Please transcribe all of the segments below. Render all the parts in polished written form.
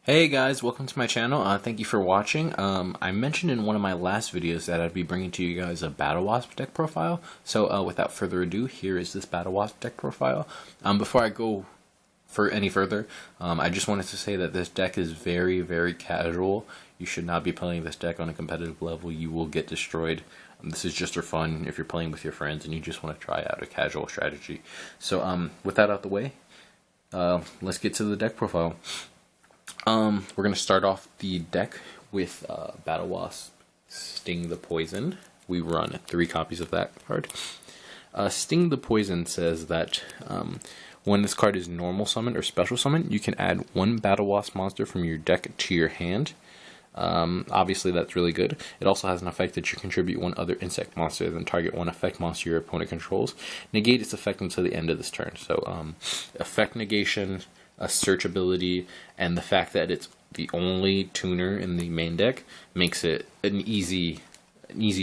Hey guys, welcome to my channel. Thank you for watching. I mentioned in one of my last videos that I'd be bringing to you guys a Battle-wasp deck profile. So without further ado, here is this Battle-wasp deck profile. Before I go for any further, I just wanted to say that this deck is very, very casual. You should not be playing this deck on a competitive level. You will get destroyed. This is just for fun if you're playing with your friends and you just want to try out a casual strategy. So with that out the way, let's get to the deck profile. We're going to start off the deck with Battle-wasp Sting the Poison. We run 3 copies of that card. Sting the Poison says that when this card is normal summon or special summon, you can add 1 Battle-wasp monster from your deck to your hand. Obviously that's really good. It also has an effect that you contribute 1 other insect monster, then target 1 effect monster your opponent controls. Negate its effect until the end of this turn. So effect negation, a search ability, and the fact that it's the only tuner in the main deck makes it an easy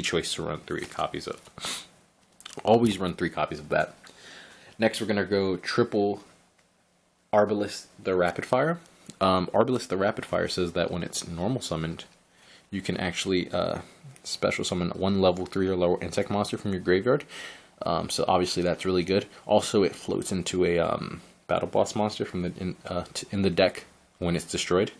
choice to run 3 copies of. Always run 3 copies of that. Next we're going to go triple Arbalest the Rapid Fire. Arbalest the Rapid Fire says that when it's normal summoned, you can actually special summon 1 level 3 or lower insect monster from your graveyard. So obviously that's really good. Also it floats into a Battle-wasp monster from the in the deck when it's destroyed,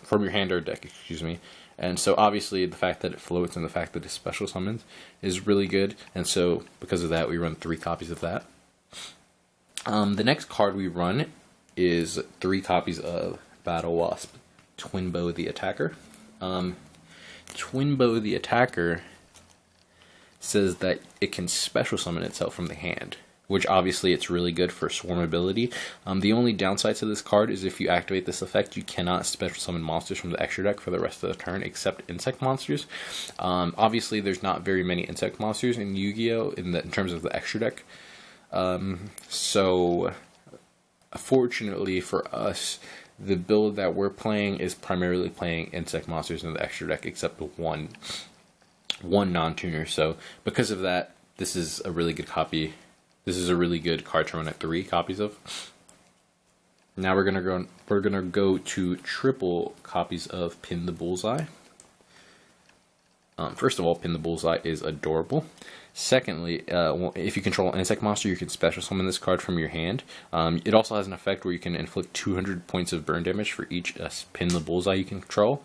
from your hand or deck, excuse me. And so obviously the fact that it floats and the fact that it's special summons is really good. And so because of that, we run 3 copies of that. The next card we run is 3 copies of Battle-wasp Twinbow the Attacker. Twinbow the Attacker says that it can special summon itself from the hand, which obviously it's really good for swarm ability. The only downside to this card is if you activate this effect, you cannot special summon monsters from the extra deck for the rest of the turn except insect monsters. Obviously there's not very many insect monsters in Yu-Gi-Oh! In terms of the extra deck. So fortunately for us, the build that we're playing is primarily playing insect monsters in the extra deck except one non-tuner. So because of that, this is a really good copy. This is a really good card to run at 3 copies of. Now we're gonna go to triple copies of Pin the Bullseye. First of all, Pin the Bullseye is adorable. Secondly, if you control an insect monster, you can special summon this card from your hand. It also has an effect where you can inflict 200 points of burn damage for each Pin the Bullseye you can control.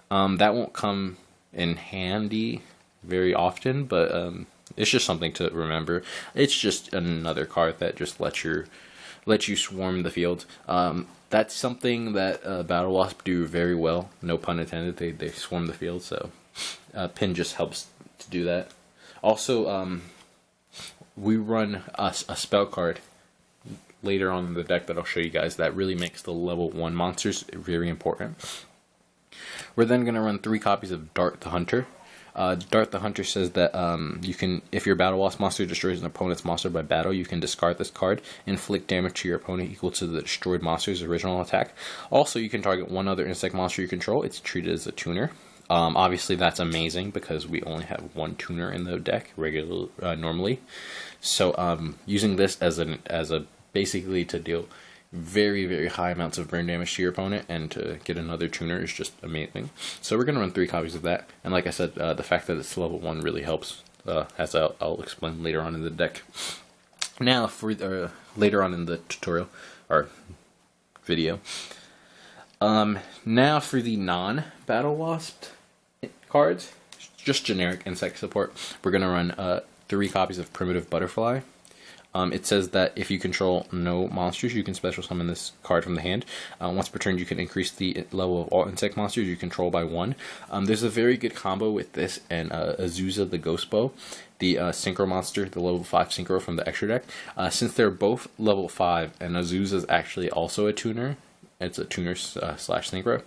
That won't come in handy very often, but it's just something to remember. It's just another card that just lets you swarm the field. That's something that Battle-wasp do very well. No pun intended. They swarm the field, so Pin just helps to do that. Also, we run a spell card later on in the deck that I'll show you guys that really makes the level 1 monsters very important. We're then going to run 3 copies of Dart the Hunter. Dart the Hunter says that you can, if your Battle-wasp monster destroys an opponent's monster by battle, you can discard this card, inflict damage to your opponent equal to the destroyed monster's original attack. Also, you can target 1 other insect monster you control. It's treated as a tuner. Obviously, that's amazing because we only have 1 tuner in the deck normally. So using this as a basically to deal very, very high amounts of burn damage to your opponent and to get another tuner is just amazing. So we're going to run 3 copies of that. And like I said, the fact that it's level 1 really helps, as I'll explain later on in the deck. Now, for later on in the tutorial, or video. Now for the non-Battle-wasp cards, just generic insect support, we're going to run 3 copies of Primitive Butterfly. It says that if you control no monsters, you can special summon this card from the hand. Once per turn, you can increase the level of all insect monsters you control by 1. There's a very good combo with this and Azusa the Ghost Bow, the Synchro monster, the level 5 Synchro from the extra deck. Since they're both level 5 and Azusa is actually also a tuner, it's a tuner slash Synchro,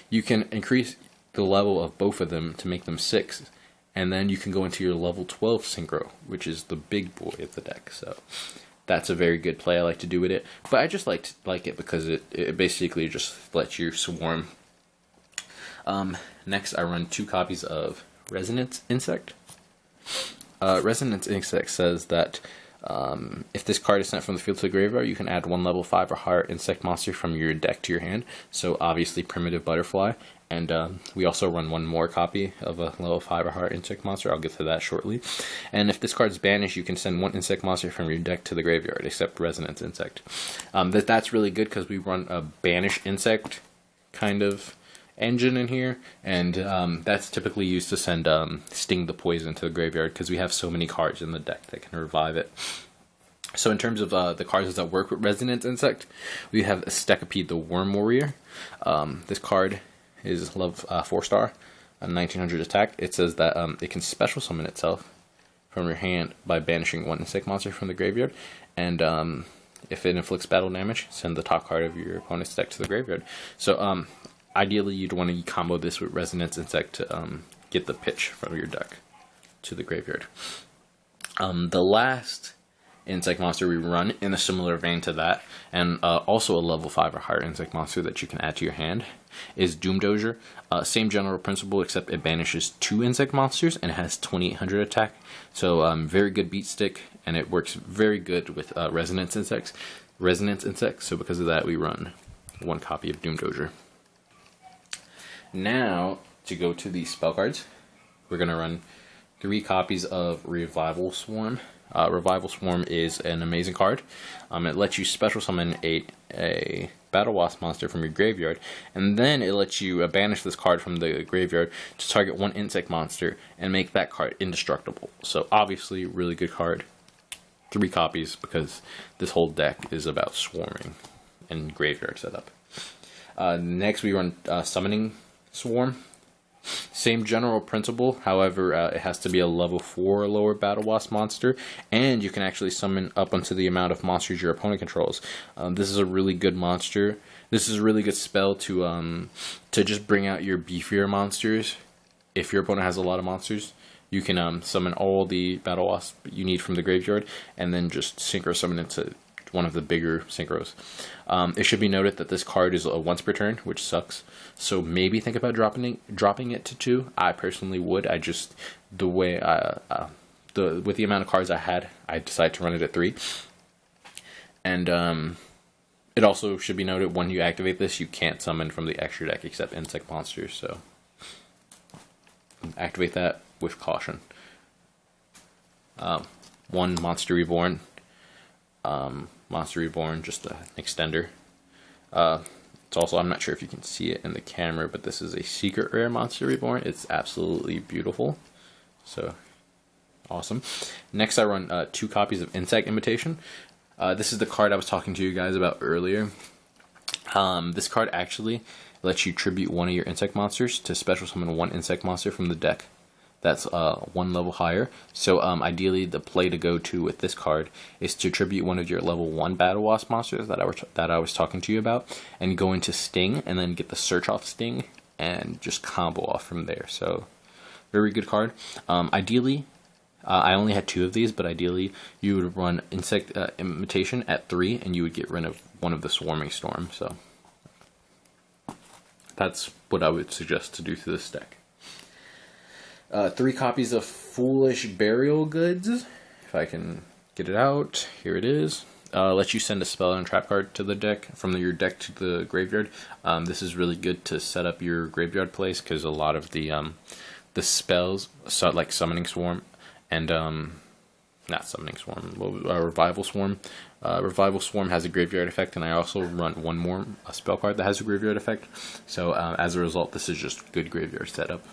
you can increase the level of both of them to make them 6. And then you can go into your level 12 Synchro, which is the big boy of the deck. So that's a very good play I like to do with it. But I just like it because it basically just lets you swarm. Next, I run 2 copies of Resonance Insect. Resonance Insect says that If this card is sent from the field to the graveyard, you can add one level 5 or higher insect monster from your deck to your hand. So obviously Primitive Butterfly, and we also run one more copy of a level 5 or higher insect monster. I'll get to that shortly. And if this card's banished, you can send one insect monster from your deck to the graveyard, except Resonance Insect. That's really good because we run a banish insect kind of engine in here, and that's typically used to send Sting the Poison to the graveyard because we have so many cards in the deck that can revive it. So in terms of the cards that work with Resonance Insect, we have Stekapede the Worm Warrior. This card is level 4-star, a 1900 attack. It says that it can special summon itself from your hand by banishing one insect monster from the graveyard, and if it inflicts battle damage, send the top card of your opponent's deck to the graveyard. So ideally, you'd want to combo this with Resonance Insect to get the pitch from your deck to the graveyard. The last insect monster we run in a similar vein to that, and also a level 5 or higher insect monster that you can add to your hand, is Doom Dozier. Same general principle, except it banishes 2 insect monsters and has 2800 attack. So very good beat stick, and it works very good with Resonance Insects. So because of that, we run one copy of Doom Dozier. Now, to go to the spell cards, we're going to run 3 copies of Revival Swarm. Revival Swarm is an amazing card. It lets you special summon a Battle-wasp monster from your graveyard, and then it lets you banish this card from the graveyard to target one insect monster and make that card indestructible. So obviously, really good card. 3 copies because this whole deck is about swarming and graveyard setup. Next, we run Summoning Swarm. Same general principle, however, it has to be a level 4 or lower Battle-wasp monster, and you can actually summon up onto the amount of monsters your opponent controls. This is a really good monster. This is a really good spell to just bring out your beefier monsters. If your opponent has a lot of monsters, you can summon all the Battle-wasp you need from the graveyard, and then just synchro summon into one of the bigger synchros. It should be noted that this card is a once per turn, which sucks. So maybe think about dropping it to 2. I personally would. I just with the amount of cards I had, I decided to run it at 3. And it also should be noted when you activate this, you can't summon from the extra deck except insect monsters. So activate that with caution. 1 Monster Reborn. Monster Reborn, just an extender. It's also, I'm not sure if you can see it in the camera, but this is a secret rare Monster Reborn. It's absolutely beautiful. So, awesome. Next, I run 2 copies of Insect Imitation. This is the card I was talking to you guys about earlier. This card actually lets you tribute one of your insect monsters to special summon one insect monster from the deck. That's 1 level higher. So ideally, the play to go to with this card is to tribute one of your level 1 Battle-wasp monsters that I was talking to you about, and go into Sting, and then get the Search off Sting, and just combo off from there. So very good card. Ideally, I only had 2 of these, but ideally you would run Insect Imitation at 3, and you would get rid of one of the Swarming Storm. So that's what I would suggest to do to this deck. 3 copies of Foolish Burial Goods. If I can get it out, here it is. Lets you send a spell and trap card to the deck from your deck to the graveyard. This is really good to set up your graveyard plays because a lot of the spells, like Summoning Swarm and not Summoning Swarm, Revival Swarm. Revival Swarm has a graveyard effect, and I also run one more spell card that has a graveyard effect. So as a result, this is just good graveyard setup.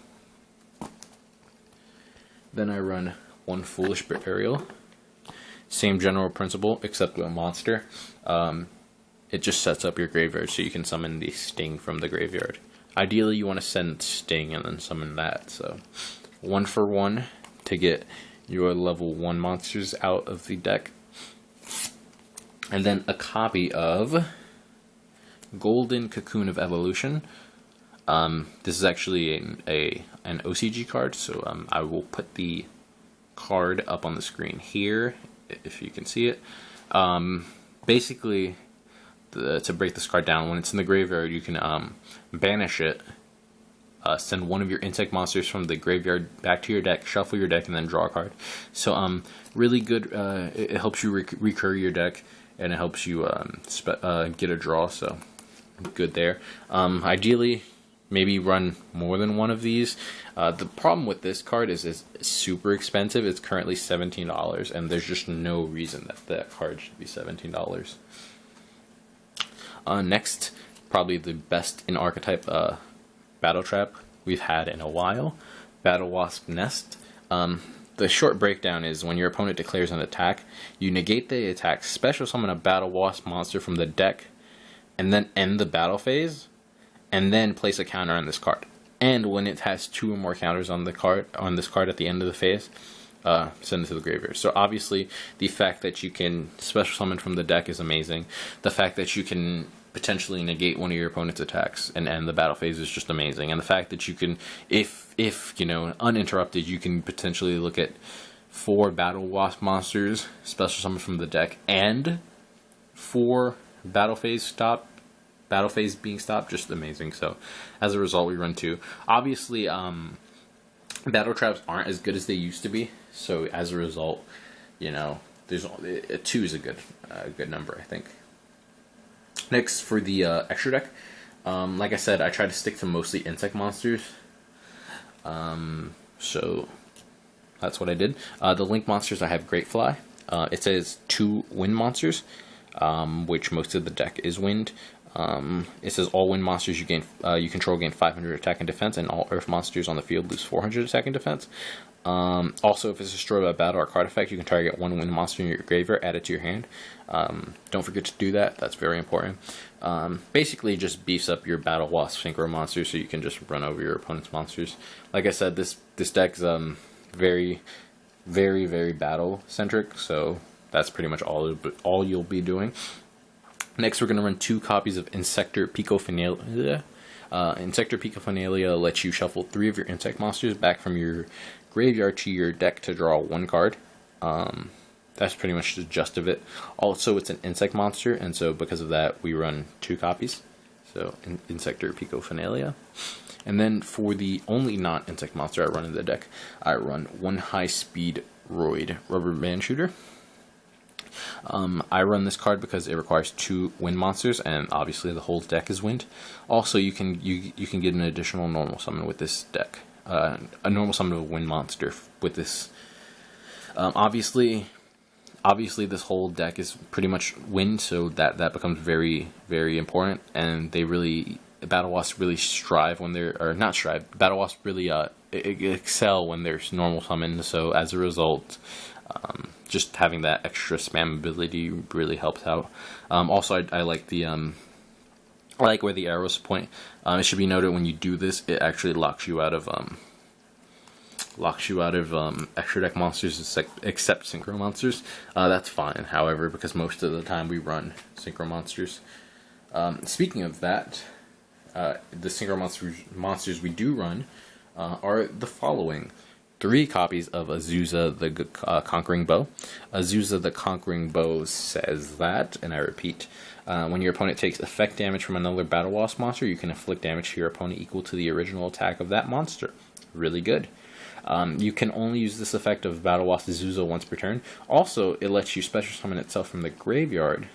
Then I run 1 Foolish Burial. Same general principle, except with a monster. It just sets up your graveyard so you can summon the Sting from the graveyard. Ideally, you want to send Sting and then summon that. So 1 for 1 to get your level 1 monsters out of the deck. And then a copy of Golden Cocoon of Evolution. This is actually an OCG card, so I will put the card up on the screen here, if you can see it. Basically, to break this card down, when it's in the graveyard, you can banish it send one of your insect monsters from the graveyard back to your deck, shuffle your deck, and then draw a card. So really good. It helps you recur your deck, and it helps you get a draw. So good there. Ideally, maybe run more than one of these. The problem with this card is it's super expensive. It's currently $17, and there's just no reason that that card should be $17. Next, probably the best in archetype battle trap we've had in a while, Battle-wasp Nest. The short breakdown is when your opponent declares an attack, you negate the attack, special summon a Battle-wasp monster from the deck, and then end the battle phase, and then place a counter on this card. And when it has 2 or more counters on this card at the end of the phase, send it to the graveyard. So obviously, the fact that you can special summon from the deck is amazing. The fact that you can potentially negate one of your opponent's attacks and end the battle phase is just amazing. And the fact that you can, if you know, uninterrupted, you can potentially look at 4 Battle-wasp monsters, special summon from the deck, and 4 battle phase being stopped, just amazing. So as a result, we run 2. Obviously, battle traps aren't as good as they used to be. So as a result, you know, there's 2 is a good number, I think. Next, for the extra deck, like I said, I try to stick to mostly insect monsters. So that's what I did. The link monsters, I have Great Fly. It says 2 wind monsters, which most of the deck is wind. It says all wind monsters you control gain 500 attack and defense, and all earth monsters on the field lose 400 attack and defense. Also, if it's destroyed by battle or card effect, you can target 1 wind monster in your graveyard, add it to your hand. Don't forget to do that. That's very important. Basically, just beefs up your Battle-wasp synchro monsters so you can just run over your opponent's monsters. Like I said, this deck is very, very, very battle centric. So that's pretty much all you'll be doing. Next, we're going to run 2 copies of Insector Picophernalia. Insector Picophernalia lets you shuffle 3 of your insect monsters back from your graveyard to your deck to draw 1 card. That's pretty much the gist of it. Also, it's an insect monster, and so because of that, we run 2 copies. So, Insector Picophernalia. And then for the only non-insect monster I run in the deck, I run 1 high-speed Roid rubber band shooter. I run this card because it requires 2 wind monsters, and obviously the whole deck is wind. Also, you can get an additional normal summon with this deck. A normal summon of a wind monster with this. Obviously this whole deck is pretty much wind, so that becomes very, very important. And Battle-wasp really strive when they're, or not strive. Battle-wasp really excel when there's normal summon. So as a result, just having that extra spam ability really helps out. Also, I like the I like where the arrows point. It should be noted when you do this, it actually locks you out of extra deck monsters except synchro monsters. That's fine, however, because most of the time we run synchro monsters. Speaking of that, the synchro monsters we do run are the following: 3 copies of Azusa the Conquering Bow. Azusa the Conquering Bow says that, and I repeat, when your opponent takes effect damage from another Battle-wasp monster, you can inflict damage to your opponent equal to the original attack of that monster. Really good. You can only use this effect of Battle-wasp Azusa once per turn. Also, it lets you special summon itself from the graveyard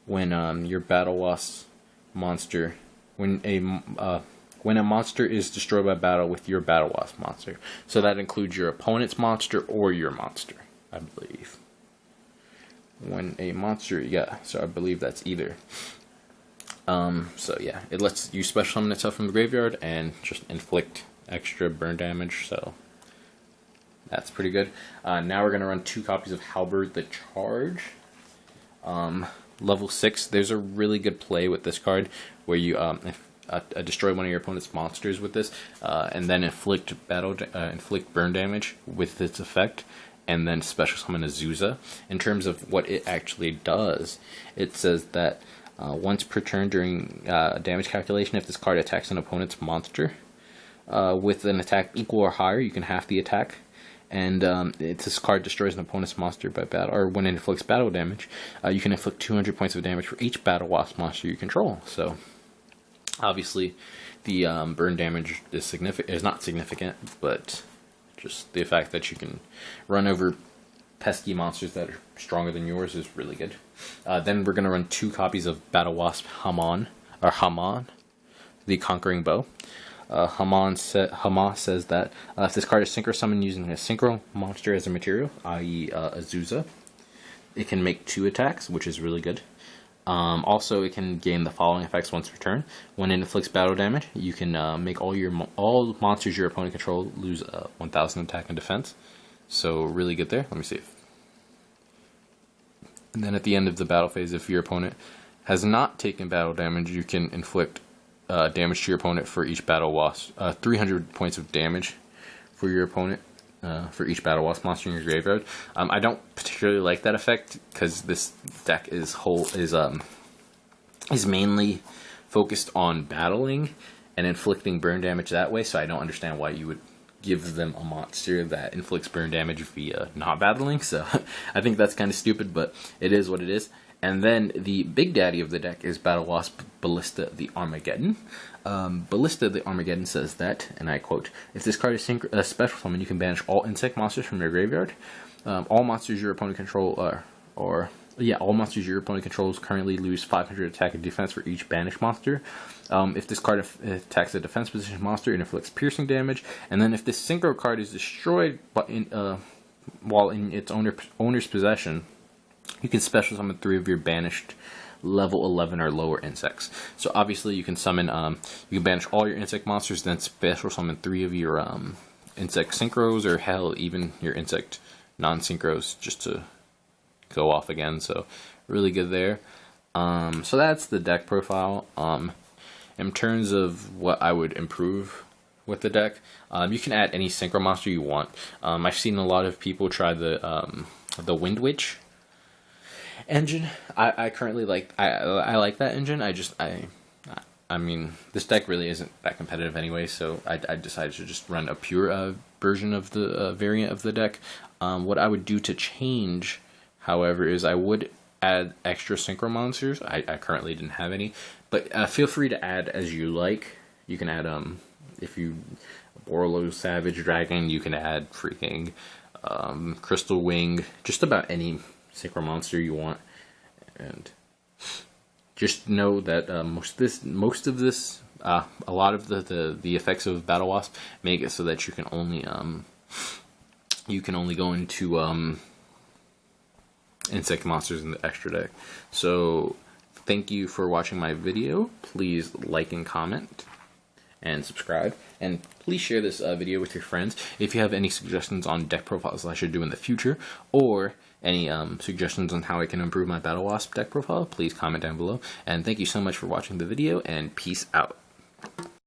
when your Battle-wasp monster, when a monster is destroyed by battle with your Battle-wasp monster. So that includes your opponent's monster or your monster, I believe. When a monster, yeah, so I believe that's either. So yeah, it lets you special summon itself from the graveyard and just inflict extra burn damage, so that's pretty good. Now we're going to run 2 copies of Halberd the Charge. Level 6, there's a really good play with this card where you destroy one of your opponent's monsters with this, and then inflict burn damage with its effect, and then special summon Azusa. In terms of what it actually does, it says that once per turn during damage calculation, if this card attacks an opponent's monster with an attack equal or higher, you can half the attack. And if this card destroys an opponent's monster by battle, or when it inflicts battle damage, you can inflict 200 points of damage for each Battle-wasp monster you control. So Obviously, the burn damage is not significant, but just the fact that you can run over pesky monsters that are stronger than yours is really good. Then we're going to run 2 copies of Battle-wasp Haman, the Conquering Bow. Hamas says that if this card is synchro summoned using a synchro monster as a material, i.e. Azusa, it can make 2 attacks, which is really good. Also, it can gain the following effects once per turn. When it inflicts battle damage, you can make all monsters your opponent control lose 1,000 attack and defense. So really good there. Let me see. And then at the end of the battle phase, if your opponent has not taken battle damage, you can inflict damage to your opponent for each Battle-wasp. 300 points of damage for your opponent for each Battle-wasp monster in your graveyard. I don't particularly like that effect because this deck is mainly focused on battling and inflicting burn damage that way. So I don't understand why you would give them a monster that inflicts burn damage via not battling. So I think that's kind of stupid, but it is what it is. And then the big daddy of the deck is Battle-wasp Ballista the Armageddon. Ballista the Armageddon says that, and I quote, if this card is special summon, you can banish all insect monsters from your graveyard. All monsters your opponent all monsters your opponent controls currently lose 500 attack and defense for each banished monster. If this card attacks a defense position monster, it inflicts piercing damage. And then if this synchro card is destroyed while in its owner's possession, you can special summon 3 of your banished level 11 or lower insects. So obviously you can summon, you can banish all your insect monsters, then special summon 3 of your insect synchros, or hell, even your insect non-synchros, just to go off again. So really good there. So that's the deck profile. In terms of what I would improve with the deck, you can add any synchro monster you want. I've seen a lot of people try the Wind Witch engine. I currently like I like that engine. I mean, this deck really isn't that competitive anyway, so I decided to just run a pure version of the variant of the deck. What I would do to change, however, is I would add extra synchro monsters. I currently didn't have any, but feel free to add as you like. You can add if you Borlo Savage Dragon, you can add freaking Crystal Wing, just about any synchro monster you want. And just know that a lot of the effects of Battle-wasp make it so that you can only go into insect monsters in the extra deck. So thank you for watching my video. Please like and comment and subscribe, and please share this video with your friends. If you have any suggestions on deck profiles I should do in the future, or any suggestions on how I can improve my Battle-wasp deck profile, please comment down below. And thank you so much for watching the video, and peace out.